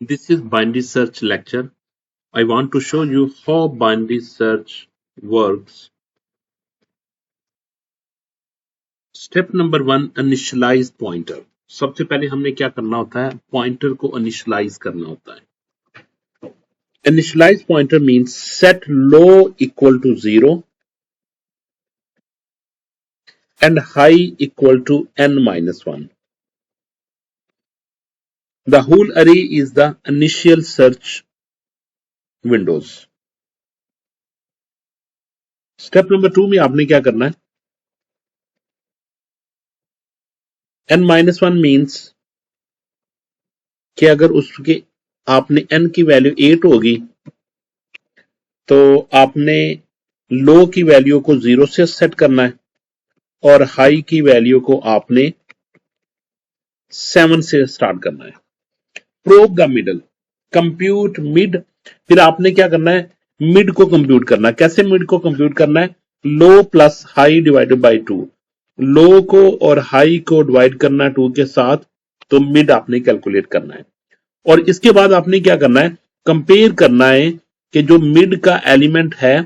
This is binary search lecture. I want to show you how binary search works. Step number 1, initialize pointer. सबसे पहले हमने क्या करना होता है, पॉइंटर को इनिशियलाइज करना होता है. Initialize pointer means set low equal to 0 and high equal to n minus 1. The whole array is the initial search windows. Step number 2 में आपने क्या करना है, n minus 1 means कि अगर उसके आपने n की वैल्यू 8 होगी तो आपने लो की वैल्यू को 0 से सेट करना है और हाई की वैल्यू को आपने 7 से स्टार्ट करना है. Probe the middle, compute mid. फिर आपने क्या करना है, मिड को कंप्यूट करना है. कैसे मिड को कंप्यूट करना है, लो प्लस हाई डिवाइडेड बाय 2. लो को और हाई को डिवाइड करना है 2 के साथ, तो मिड आपने कैलकुलेट करना है. और इसके बाद आपने क्या करना है, कंपेयर करना है कि जो मिड का एलिमेंट है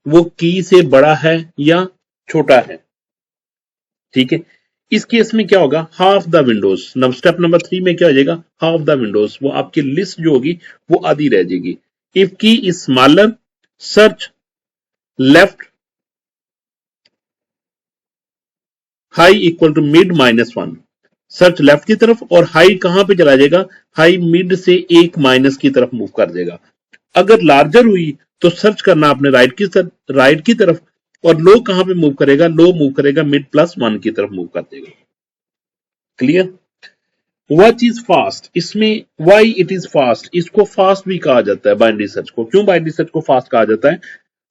वो की से बड़ा है या छोटा है. ठीक है, इस केस में क्या होगा, half the Windows. Step number 3 में क्या हो जाएगा, हाफ द विंडोज, वो आपकी लिस्ट जो होगी वो आधी रह जाएगी. If key is smaller, search left high equal to mid minus 1. Search left की तरफ और हाई कहां पे चला जाएगा, हाई मिड से एक माइनस की तरफ मूव कर देगा. अगर लार्जर हुई तो सर्च करना आपने राइट की तरफ, और लो कहां पे मूव करेगा, लो मूव करेगा मिड प्लस 1 की तरफ मूव कर देगा. क्लियर. व्हाट इज फास्ट, इसमें व्हाई इट इज फास्ट, इसको फास्ट भी कहा जाता है बाइनरी सर्च को. क्यों बाइनरी सर्च को फास्ट कहा जाता है,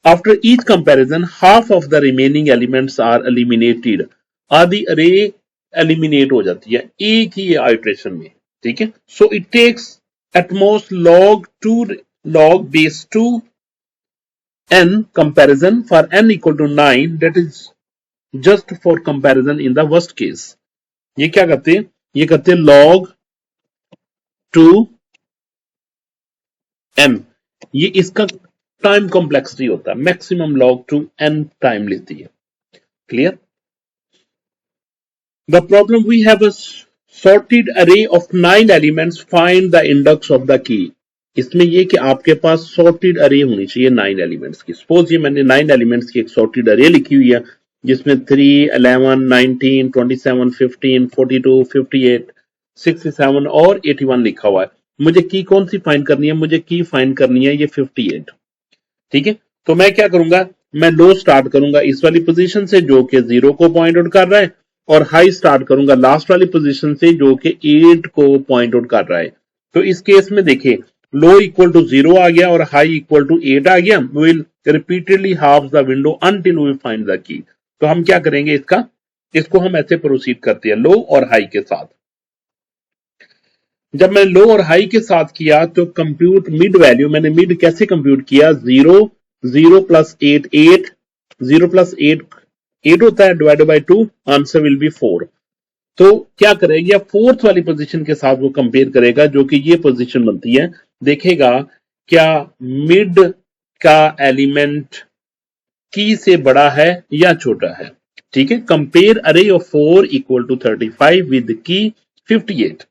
after each comparison half of the remaining elements are eliminated. आधी अरे एलिमिनेट हो जाती है एक ही आइटरेशन में. ठीक है, so it takes at most log base 2 n comparison for n equal to 9, that is just for comparison in the worst case. ये क्या करते हैं, ये करते हैं log 2 n. ये इसका टाइम कॉम्प्लेक्सिटी होता है, मैक्सिमम log 2 n टाइम लेती है. Clear. The problem, we have a sorted array of 9 elements, find the index of the key. इसमें ये कि आपके पास सॉर्टेड अरे होनी चाहिए 9 एलिमेंट्स की. सपोज ये मैंने 9 एलिमेंट्स की एक सॉर्टेड अरे लिखी हुई है जिसमें 3, 11, 19, 27, 15, 42, 58, 67 और 81 लिखा हुआ है. मुझे की कौन सी फाइंड करनी है, मुझे की फाइंड करनी है ये 58. ठीक है, तो मैं क्या करूंगा, मैं लो स्टार्ट करूंगा इस वाली पोजीशन से जो कि 0 को पॉइंट आउट कर रहा है, और हाई स्टार्ट करूंगा लास्ट वाली पोजीशन से जो कि 8 को पॉइंट आउट कर रहा है. तो इस केस में देखिए, लो इक्वल टू 0 आ गया और हाई इक्वल टू 8 आ गया. We will repeatedly half the window until we find the key. तो हम क्या करेंगे, इसको हम ऐसे प्रोसीड करते हैं लो और हाई के साथ. जब मैं लो और हाई के साथ किया तो कंप्यूट मिड वैल्यू, मैंने मिड कैसे कंप्यूट किया, 0 प्लस 8 8, 0 प्लस 8 होता है, divided by 2, answer will be 4. तो क्या करेगा, फोर्थ वाली पोजीशन के साथ वो कंपेयर करेगा जो कि ये पोजीशन बनती है. देखेगा क्या मिड का एलिमेंट की से बड़ा है या छोटा है. ठीक है, कंपेयर अरे ऑफ 4 इक्वल टू 35 विद की 58.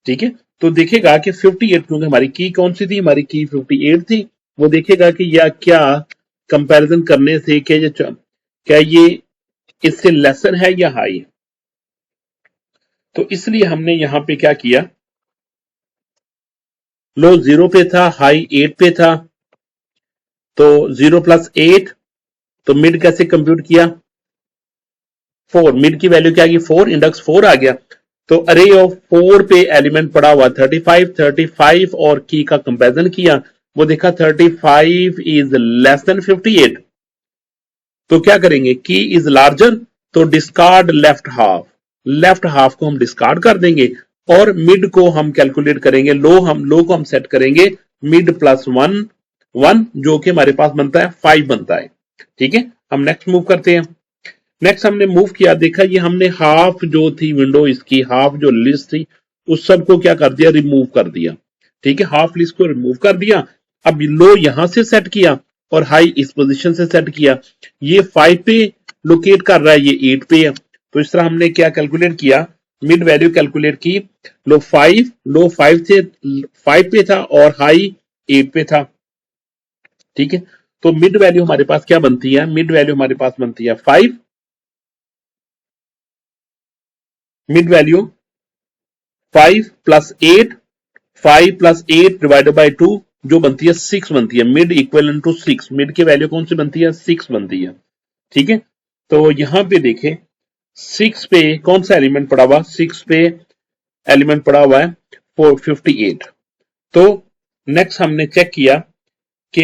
ठीक है, तो देखेगा कि 58, क्योंकि हमारी की कौन सी थी, हमारी की 58 थी. वो देखेगा कि या क्या कंपैरिजन करने से क्या ये इससे लेसर है या हाई है. तो इसलिए हमने यहां पे क्या किया, लो 0 पे था, हाई 8 पे था, तो 0 प्लस 8, तो मिड कैसे कंप्यूट किया, 4. मिड की वैल्यू क्या आ गई, 4, इंडेक्स 4 आ गया. तो अरे ऑफ 4 पे एलिमेंट पड़ा हुआ 35 और की का कंपैरिजन किया, वो देखा 35 इज लेस देन 58. तो क्या करेंगे, की इज लार्जर, तो डिस्कार्ड लेफ्ट हाफ को हम डिस्कार्ड कर देंगे और मिड को हम कैलकुलेट करेंगे. लो को हम सेट करेंगे मिड प्लस 1 जो कि हमारे पास बनता है 5 बनता है. ठीक है, हम नेक्स्ट मूव करते हैं. नेक्स्ट हमने मूव किया, देखा ये हमने हाफ जो थी विंडो, इसकी हाफ जो लिस्ट थी उस सबको क्या कर दिया, रिमूव कर दिया. ठीक है, हाफ लिस्ट को रिमूव कर दिया। अब लो यहां से सेट किया और हाई इस पोजीशन से सेट किया। ये 5 पे लोकेट कर रहा है, ये 8 पे है। तो इस तरह हमने क्या कैलकुलेट किया, मिड वैल्यू कैलकुलेट की। लो 5 से 5 पे था और हाई 8 पे था। ठीक है, तो मिड वैल्यू हमारे पास क्या बनती है, मिड वैल्यू हमारे पास बनती है 5, mid value 5 plus 8, 5 plus 8 divided by 2 जो बनती है 6 बनती है। मिड इक्वल टू 6, मिड की वैल्यू कौन सी बनती है, 6 बनती है। ठीक है, तो यहां पे देखें 6 पे कौन सा एलिमेंट पड़ा हुआ, 6 पे एलिमेंट पड़ा हुआ है 458। तो नेक्स्ट हमने चेक किया कि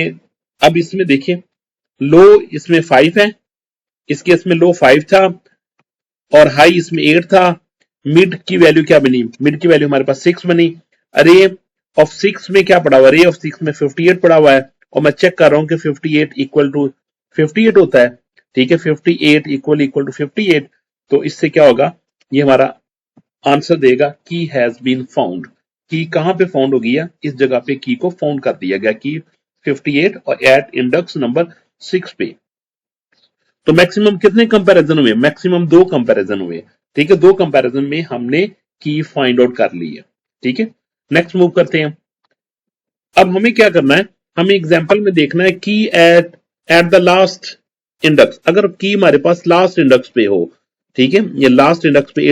अब इसमें देखिए लो इसमें 5 है, इसके इसमें लो 5 था और हाई इसमें 8 था। मिड की वैल्यू क्या बनी, मिड की वैल्यू हमारे पास 6 बनी। अरे ऑफ 6 में क्या पड़ा हुआ, अरे ऑफ 6 में 58 पड़ा हुआ है और मैं चेक कर रहा हूं कि 58 इक्वल टू 58 होता है। ठीक है, 58 इक्वल टू 58। तो इससे क्या होगा, ये हमारा आंसर देगा की हैज बीन फाउंड। की कहां पे फाउंड हो गया, इस जगह पे की को फाउंड कर दिया गया, की 58 और एट इंडेक्स नंबर 6 पे। तो मैक्सिमम कितने कंपैरिजन हुए, मैक्सिमम 2 कंपैरिजन हुए। ठीक है, 2 कंपैरिजन में हमने की फाइंड आउट कर ली है। ठीक है, नेक्स्ट मूव करते हैं। अब हमें क्या करना है, हमें एग्जांपल में देखना है की एट द लास्ट इंडेक्स। अगर की हमारे पास लास्ट इंडेक्स पे हो, ठीक है, ये लास्ट इंडेक्स पे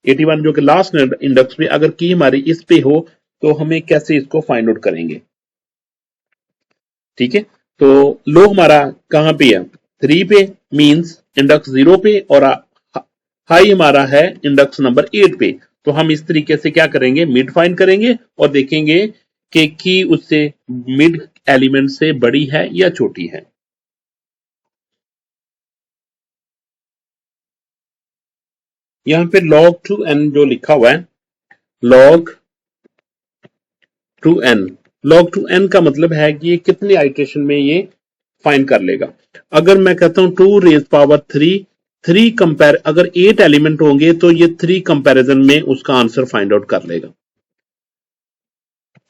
81 जो कि लास्ट इंडेक्स पे अगर की हमारी इस पे हो तो हमें कैसे इसको फाइंड आउट करेंगे। ठीक है, तो लो हमारा कहां पे है, 3 पे, मींस इंडेक्स 0 पे, और हाई हमारा है इंडेक्स नंबर 8 पे। तो हम इस तरीके से क्या करेंगे, मिड फाइंड करेंगे और देखेंगे कि की उससे मिड एलिमेंट से बड़ी है या छोटी है। यहां पे log टू n जो लिखा हुआ है, log two n, log two n का मतलब है कि ये कितने आइट्रेशन में ये फाइंड कर लेगा। अगर मैं कहता हूं 2 रेज पावर 3 कंपेयर, अगर 8 एलिमेंट होंगे तो ये 3 कंपैरिजन में उसका आंसर फाइंड आउट कर लेगा।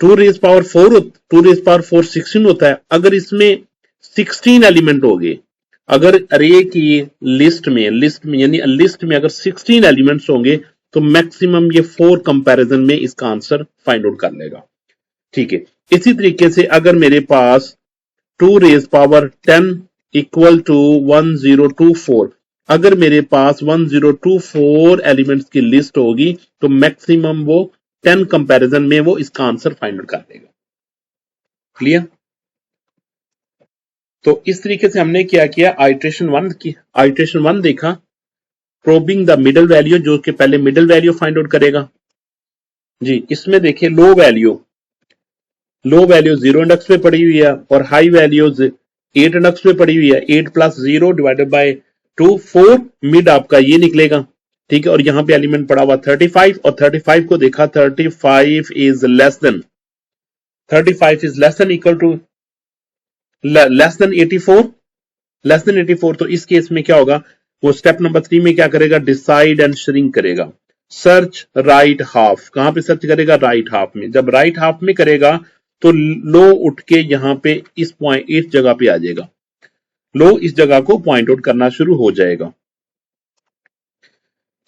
2 रेज पावर 4 16 होता है। अगर इसमें 16 एलिमेंट हो गए, अगर अरे की लिस्ट में यानी लिस्ट में अगर 16 एलिमेंट्स होंगे तो मैक्सिमम ये 4 कंपैरिजन में इसका आंसर फाइंड आउट कर लेगा। ठीक है, इसी तरीके से अगर मेरे पास 2 रेज पावर 10 इक्वल टू 1024, अगर मेरे पास 1024 एलिमेंट्स की लिस्ट होगी तो मैक्सिमम वो 10 कंपैरिजन में वो इसका आंसर फाइंड आउट कर देगा। क्लियर। तो इस तरीके से हमने क्या किया, आइट्रेशन 1 देखा, प्रोबिंग द मिडल वैल्यू, जो कि पहले मिडल वैल्यू फाइंड आउट करेगा जी। इसमें देखिए लो वैल्यू 0 इंडेक्स पे पड़ी हुई है और हाई वैल्यू 8 इंडेक्स पे पड़ी हुई है। 8 प्लस 0 डिवाइडेड बाय 2 4, मिड आपका ये निकलेगा। ठीक है, और यहां पे एलिमेंट पड़ा हुआ 35 और 35 को देखा, 35 is less than equal to less than 84। तो इस केस में क्या होगा, वो स्टेप नंबर 3 में क्या करेगा, डिसाइड एंड श्रिंक करेगा। सर्च राइट हाफ, कहां पे सर्च करेगा, राइट हाफ में। जब राइट हाफ में करेगा तो लो उठ के यहां पे इस पॉइंट इस जगह पे आ जाएगा, लो इस जगह को पॉइंट आउट करना शुरू हो जाएगा।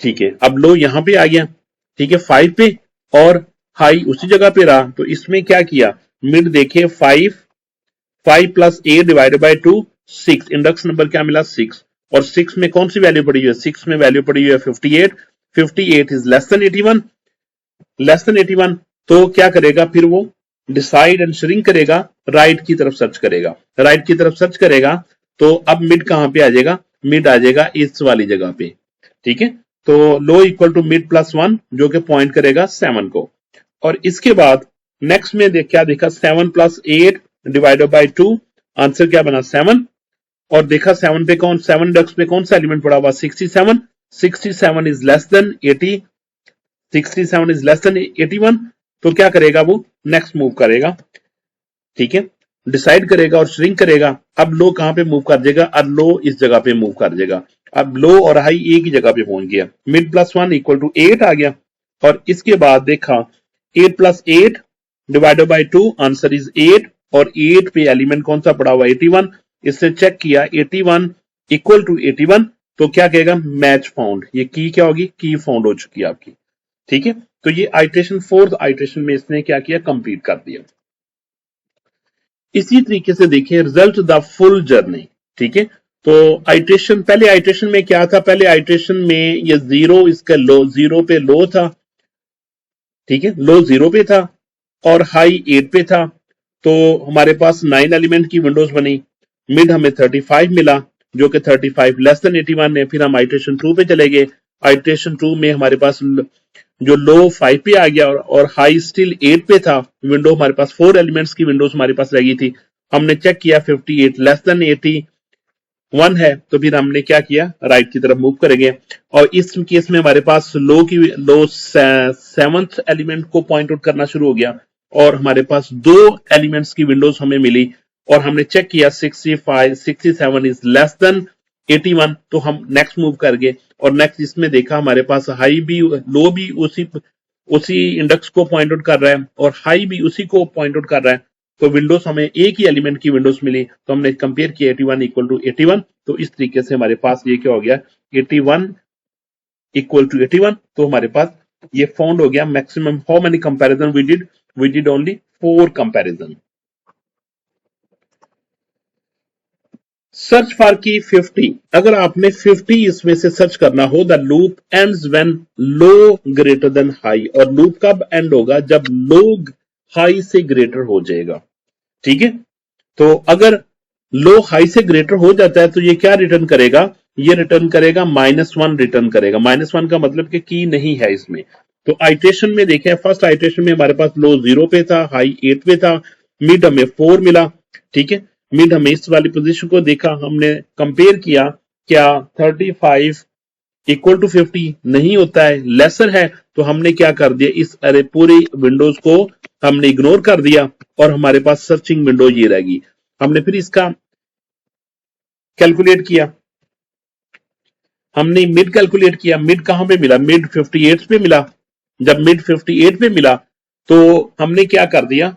ठीक है, अब लो यहां पे आ गया। ठीक है, 5 पे और हाई उसी जगह पे रहा। तो इसमें क्या किया, मिड देखे 5 plus 8 divided by 2 6, index number क्या मिला 6, और 6 में कौन सी वैल्यू पड़ी हुई है, 6 में वैल्यू पड़ी हुई है 58 इज लेस देन 81। तो क्या करेगा फिर वो, डिसाइड एंड श्रिंक करेगा, राइट की तरफ सर्च करेगा। तो अब मिड कहां पे आ जाएगा, मिड आ जाएगा इस वाली जगह पे। ठीक है, तो लो इक्वल टू मिड प्लस 1 जो कि पॉइंट करेगा 7 को। और इसके बाद नेक्स्ट में क्या देखा, 7 प्लस 8 डिवाइडेड बाय 2, आंसर क्या बना 7। और देखा 7 पे कौन, 7 इंडेक्स पे कौन सा एलिमेंट पड़ा हुआ, 67 is less then 80, 67 is less then 81। तो क्या करेगा वो, नेक्स्ट मूव करेगा। ठीक है, डिसाइड करेगा और श्रिंक करेगा। अब लो कहां पे मूव कर जाएगा, अब लो इस जगह पे मूव कर जाएगा। अब लो और हाई एक ही जगह पे पहुंच गया, मिड प्लस 1 इक्वल टू 8 आ गया। और इसके बाद देखा 8 plus 8 divided by 2, answer is 8 और 8 पे एलिमेंट कौन सा पड़ा हुआ 81। इससे चेक किया 81 इक्वल टू 81, तो क्या कहेगा मैच फाउंड, ये की क्या होगी की फाउंड हो चुकी है आपकी। ठीक है, तो ये आइट्रेशन फोर्थ आइट्रेशन में इसने क्या किया कंप्लीट कर दिया। इसी तरीके से देखिए रिजल्ट द फुल जर्नी। ठीक है, तो आइट्रेशन पहले आइट्रेशन में क्या था, पहले आइट्रेशन में ये जीरो इसका लो जीरो पे लो था। ठीक है, लो जीरो पे था और हाई 8 पे था, तो हमारे पास 9 एलिमेंट की विंडोज बनी। मिड हमें 35 मिला जो कि 35 लेस देन 81 है। फिर हम आइट्रेशन 2 पे चले गए, आइट्रेशन 2 में हमारे पास जो लो 5 पे आ गया और हाई स्टिल 8 पे था। विंडो हमारे पास 4 एलिमेंट्स की विंडोज हमारे पास रह गई थी। हमने चेक किया 58 लेस देन 81 है, तो फिर हमने क्या किया राइट की तरफ मूव करेंगे। और इस केस में हमारे पास लो 7th एलिमेंट को पॉइंट आउट करना शुरू हो गया और हमारे पास 2 एलिमेंट्स की विंडोज हमें मिली और हमने चेक किया 67 इज लेस देन 81, तो हम नेक्स्ट मूव कर गए और नेक्स्ट इसमें देखा हमारे पास हाई भी लो भी उसी इंडेक्स को पॉइंट आउट कर रहा है और हाई भी उसी को पॉइंट आउट कर रहा है। तो विंडोज हमें एक ही एलिमेंट की विंडोज मिली, तो हमने कंपेयर किया 81 इक्वल टू 81, तो इस तरीके से हमारे पास ये क्या हो गया 81 इक्वल टू 81, तो हमारे पास ये फाउंड हो गया maximum. How many comparison we did only 4 comparison. Search for key 50, अगर आपने 50 इसमें से सर्च करना हो, the loop ends when low greater than high, और लूप कब एंड होगा जब लो हाई से ग्रेटर हो जाएगा। ठीक है, तो अगर लो हाई से ग्रेटर हो जाता है तो ये क्या रिटर्न करेगा, ये रिटर्न करेगा -1 रिटर्न करेगा। -1 का मतलब कि की नहीं है इसमें। तो आइट्रेशन में देखें, फर्स्ट आइट्रेशन में हमारे पास लो 0 पे था, हाई 8 पे था, मिड हमें 4 मिला। ठीक है, मिड हमें इस वाली पोजीशन को देखा, हमने कंपेयर किया, क्या 35 इक्वल टू 50 नहीं होता है, लेसर है, तो हमने क्या कर दिया इस अरे पूरी विंडोज को हमने इग्नोर कर दिया और हमारे पास सर्चिंग विंडो ये रहेगी। हमने फिर इसका कैलकुलेट किया, हमने मिड कैलकुलेट किया, मिड कहां पे मिला, मिड 58 पे मिला। जब मिड 58 पे मिला तो हमने क्या कर दिया,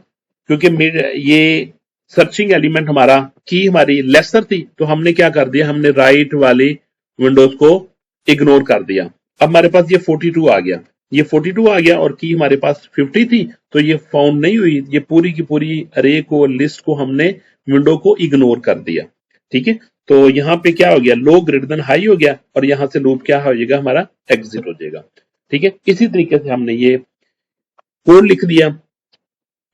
क्योंकि मिड ये सर्चिंग एलिमेंट हमारा की हमारी लेसर थी, तो हमने क्या कर दिया, हमने राइट वाली विंडोज को इग्नोर कर दिया। अब हमारे पास ये 42 आ गया, ये 42 आ गया और की हमारे पास 50 थी, तो ये फाउंड नहीं हुई। ये पूरी की पूरी अरे को लिस्ट को हमने विंडो को इग्नोर कर दिया। ठीक है, तो यहाँ पे क्या हो गया, लो ग्रेटर देन हाई हो गया और यहां से लूप क्या हो जाएगा हमारा एग्जिट हो जाएगा। ठीक है, इसी तरीके से हमने ये कोड लिख दिया।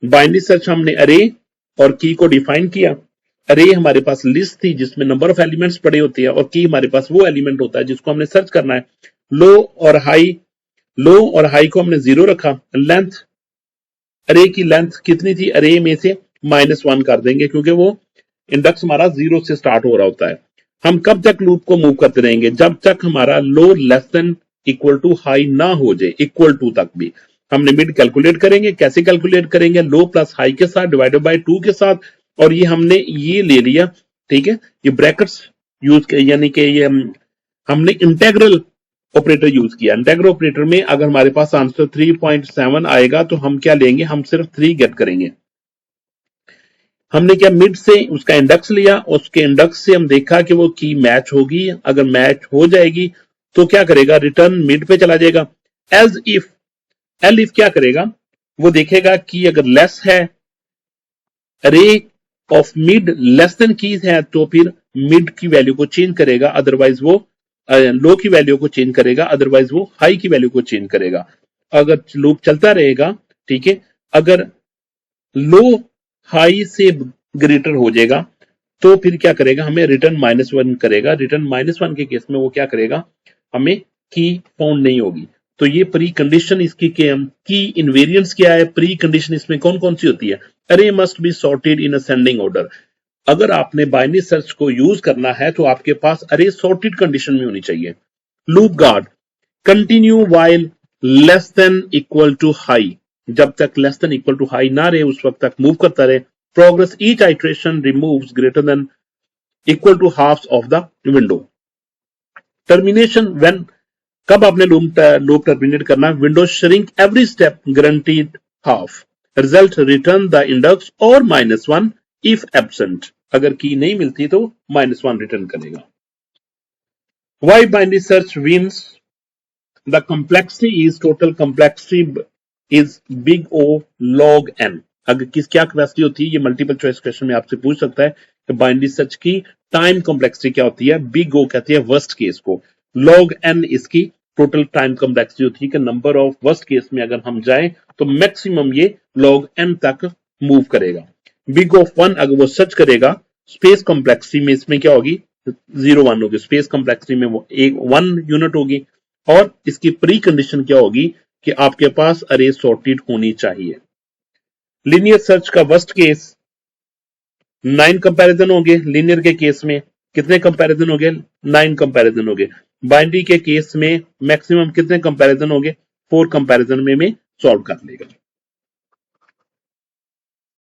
बाइनरी सर्च हमने अरे और की को डिफाइन किया। अरे हमारे पास लिस्ट थी जिसमें नंबर ऑफ एलिमेंट्स पड़े होते हैं और की हमारे पास वो एलिमेंट होता है जिसको हमने सर्च करना है। लो और हाई को हमने 0 रखा। लेंथ, अरे की लेंथ कितनी थी, अरे में से -1 कर देंगे क्योंकि वो इंडेक्स हमारा 0 से स्टार्ट हो रहा होता है। हम कब तक लूप को मूव करते रहेंगे, जब तक हमारा low less than equal to high ना हो जाए, इक्वल टू तक भी। हमने मिड कैलकुलेट करेंगे, कैसे कैलकुलेट करेंगे, लो प्लस हाई के साथ डिवाइडेड बाय 2 के साथ, और ये हमने ये ले लिया। ठीक है, ये ब्रैकेट्स यूज यानी कि ये हमने इंटेग्रल ऑपरेटर यूज किया। इंटेग्रल ऑपरेटर में अगर हमारे पास आंसर 3.7 आएगा तो हम क्या लेंगे, हम सिर्फ 3 गेट करेंगे। हमने क्या मिड से उसका इंडेक्स लिया, उसके इंडेक्स से हम देखा कि वो की मैच होगी, अगर मैच हो जाएगी तो क्या करेगा, रिटर्न मिड पे चला जाएगा। एज इफ एल इफ क्या करेगा, वो देखेगा कि अगर लेस है, अरे of mid less than keys है, तो फिर मिड की वैल्यू को चेंज करेगा, अदरवाइज वो लो की वैल्यू को चेंज करेगा, अदरवाइज वो हाई की वैल्यू को चेंज करेगा। अगर लूप चलता रहेगा, ठीक है, अगर लो हाई से ग्रेटर हो जाएगा तो फिर क्या करेगा, हमें रिटर्न -1 करेगा। रिटर्न -1 के केस में वो क्या करेगा, हमें की फाउंड नहीं होगी। तो ये प्री कंडीशन इसकी की इनवेरिएंस क्या है, प्री कंडीशन इसमें कौन कौन सी होती है, अरे must be sorted in ascending order. अगर आपने बाइनरी सर्च को यूज करना है तो आपके पास अरे सॉर्टेड कंडीशन में होनी चाहिए। Loop guard continue while less than equal to high, जब तक less than equal to high ना रहे उस वक्त तक मूव करता रहे। Progress each iteration removes greater than equal to half of the window. Termination when, कब आपने लूप टर्मिनेट करना, window shrink every step guaranteed half. Result return the index और -1 इफ एब्सेंट, अगर की नहीं मिलती तो -1 रिटर्न करेगा। Why binary search wins, the complexity is total complexity is big O log n। अगर किस क्या कैपेसिटी होती है, ये मल्टीपल चॉइस क्वेश्चन में आपसे पूछ सकता है कि बाइनरी सर्च की टाइम कॉम्प्लेक्सिटी क्या होती है। बिग O कहती है वर्स्ट केस को, log n इसकी टोटल टाइम कॉम्प्लेक्सिटी होती है कि नंबर ऑफ वर्स्ट केस में अगर हम जाएं तो मैक्सिमम ये log n तक मूव करेगा। बिग O 1 अगर वो सर्च करेगा स्पेस कॉम्प्लेक्सिटी में इसमें क्या होगी 0 1 होगी, स्पेस कॉम्प्लेक्सिटी में वो 1 यूनिट होगी। और इसकी प्री कंडीशन क्या होगी कि आपके पास अरे सॉर्टेड होनी चाहिए। लीनियर सर्च का वर्स्ट केस 9 कंपैरिजन होंगे, लीनियर के केस में कितने कंपैरिजन होंगे 9 कंपैरिजन होंगे। बाइनरी के केस में मैक्सिमम कितने कंपैरिजन होंगे 4 कंपैरिजन में सॉल्व कर लेगा।